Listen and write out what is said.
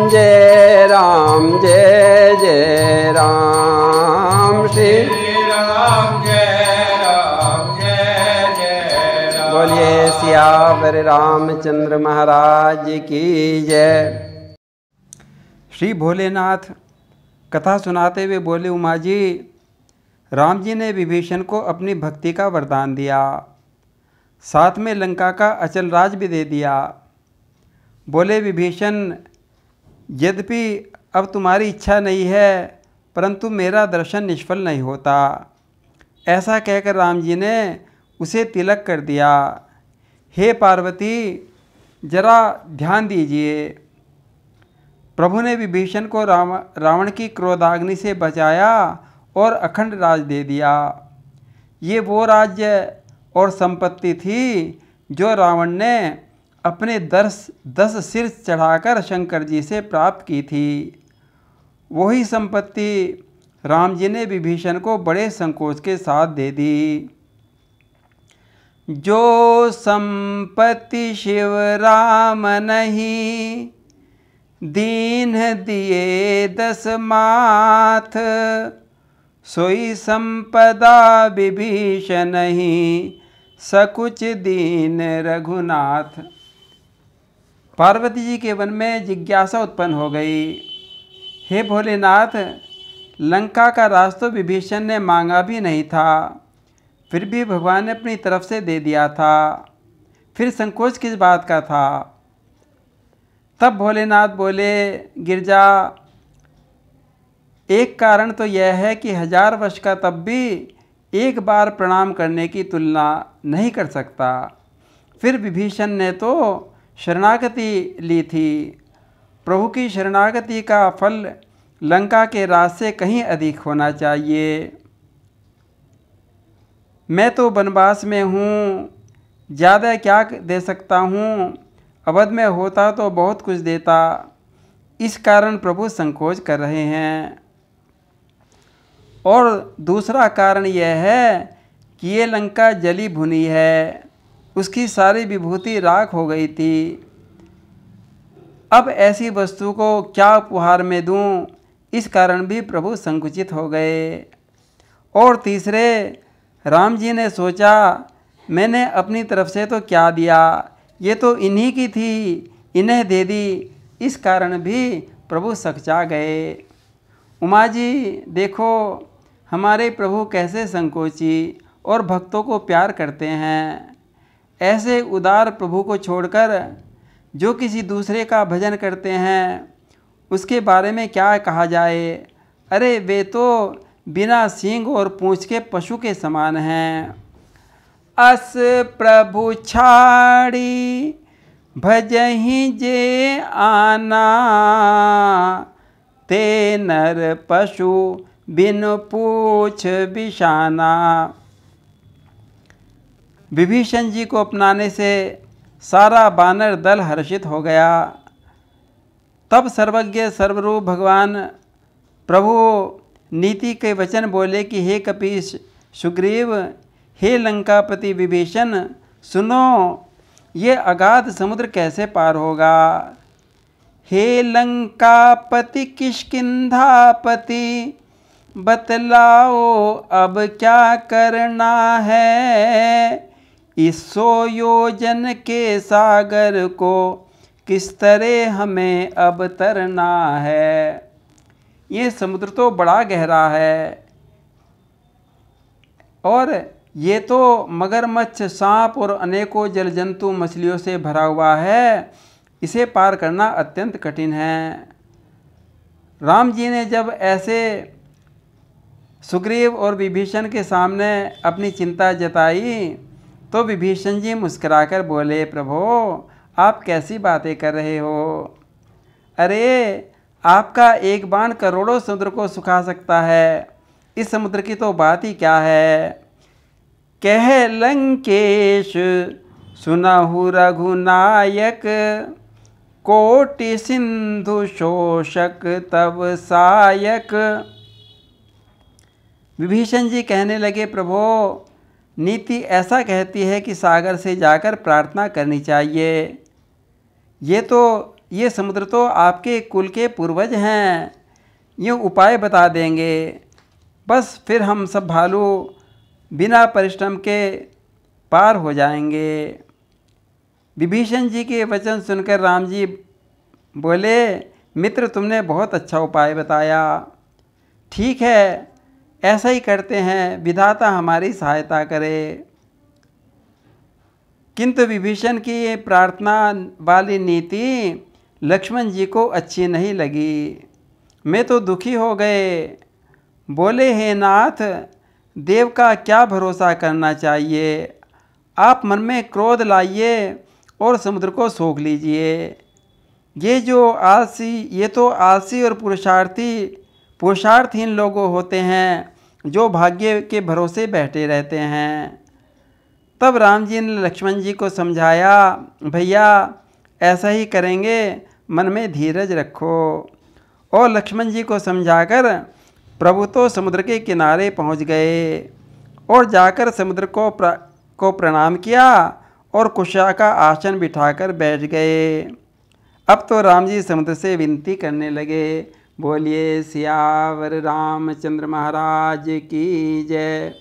जय राम जय जय राम श्री राम जय राम जय जय राम। बोलिए सियावर रामचंद्र महाराज की जय। श्री भोलेनाथ कथा सुनाते हुए बोले, उमा जी, राम जी ने विभीषण को अपनी भक्ति का वरदान दिया, साथ में लंका का अचल राज भी दे दिया। बोले, विभीषण, यद्यपि अब तुम्हारी इच्छा नहीं है, परंतु मेरा दर्शन निष्फल नहीं होता। ऐसा कहकर राम जी ने उसे तिलक कर दिया। हे पार्वती, जरा ध्यान दीजिए। प्रभु ने विभीषण को रावण की क्रोधाग्नि से बचाया और अखंड राज दे दिया। ये वो राज्य और संपत्ति थी जो रावण ने अपने 10 सिर चढ़ाकर शंकर जी से प्राप्त की थी। वही संपत्ति राम जी ने विभीषण को बड़े संकोच के साथ दे दी। जो संपत्ति शिव राम नहीं, दीन दिए 10 माथ, सोई संपदा विभीषण नहीं, सकुच दीन रघुनाथ। पार्वती जी के मन में जिज्ञासा उत्पन्न हो गई। हे भोलेनाथ, लंका का राज तो विभीषण ने मांगा भी नहीं था, फिर भी भगवान ने अपनी तरफ से दे दिया था, फिर संकोच किस बात का था? तब भोलेनाथ बोले, गिरजा, एक कारण तो यह है कि 1000 वर्ष का तप भी एक बार प्रणाम करने की तुलना नहीं कर सकता। फिर विभीषण ने तो शरणागति ली थी। प्रभु की शरणागति का फल लंका के राज से कहीं अधिक होना चाहिए। मैं तो वनवास में हूँ, ज़्यादा क्या दे सकता हूँ? अवध में होता तो बहुत कुछ देता। इस कारण प्रभु संकोच कर रहे हैं। और दूसरा कारण यह है कि ये लंका जली भुनी है, उसकी सारी विभूति राख हो गई थी। अब ऐसी वस्तु को क्या उपहार में दूं? इस कारण भी प्रभु संकुचित हो गए। और तीसरे, राम जी ने सोचा, मैंने अपनी तरफ से तो क्या दिया, ये तो इन्हीं की थी, इन्हें दे दी। इस कारण भी प्रभु सकचा गए। उमा जी, देखो हमारे प्रभु कैसे संकोची और भक्तों को प्यार करते हैं। ऐसे उदार प्रभु को छोड़कर जो किसी दूसरे का भजन करते हैं, उसके बारे में क्या कहा जाए? अरे वे तो बिना सींग और पूंछ के पशु के समान हैं। अस प्रभु छाड़ी भजहि जे आना, ते नर पशु बिन पूछ बिशाना। विभीषण जी को अपनाने से सारा वानर दल हर्षित हो गया। तब सर्वज्ञ सर्वरूप भगवान प्रभु नीति के वचन बोले कि हे कपीश सुग्रीव, हे लंकापति विभीषण, सुनो, ये अगाध समुद्र कैसे पार होगा? हे लंकापति किष्किंधापति, बतलाओ अब क्या करना है? इस 100 योजन के सागर को किस तरह हमें अब तरना है? ये समुद्र तो बड़ा गहरा है और ये तो मगरमच्छ, सांप और अनेकों जल जंतु मछलियों से भरा हुआ है। इसे पार करना अत्यंत कठिन है। राम जी ने जब ऐसे सुग्रीव और विभीषण के सामने अपनी चिंता जताई तो विभीषण जी मुस्कुराकर बोले, प्रभो आप कैसी बातें कर रहे हो? अरे आपका एक बाण करोड़ों समुद्र को सुखा सकता है, इस समुद्र की तो बात ही क्या है? कह लंकेश सुनहु रघुनायक, कोटि सिंधु शोषक तब सायक। विभीषण जी कहने लगे, प्रभो नीति ऐसा कहती है कि सागर से जाकर प्रार्थना करनी चाहिए। ये तो ये समुद्र तो आपके कुल के पूर्वज हैं, ये उपाय बता देंगे। बस फिर हम सब भालू बिना परिश्रम के पार हो जाएंगे। विभीषण जी के वचन सुनकर राम जी बोले, मित्र तुमने बहुत अच्छा उपाय बताया। ठीक है, ऐसा ही करते हैं, विधाता हमारी सहायता करे। किंतु विभीषण की प्रार्थना वाली नीति लक्ष्मण जी को अच्छी नहीं लगी। मैं तो दुखी हो गए। बोले, हे नाथ, देव का क्या भरोसा करना चाहिए। आप मन में क्रोध लाइए और समुद्र को सोख लीजिए। ये तो आलसी और पुरुषार्थहीन लोग होते हैं जो भाग्य के भरोसे बैठे रहते हैं। तब राम जी ने लक्ष्मण जी को समझाया, भैया ऐसा ही करेंगे, मन में धीरज रखो। और लक्ष्मण जी को समझाकर प्रभु तो समुद्र के किनारे पहुंच गए और जाकर समुद्र को प्रणाम किया और कुशा का आसन बिठाकर बैठ गए। अब तो राम जी समुद्र से विनती करने लगे। बोलिए सियावर रामचंद्र महाराज की जय।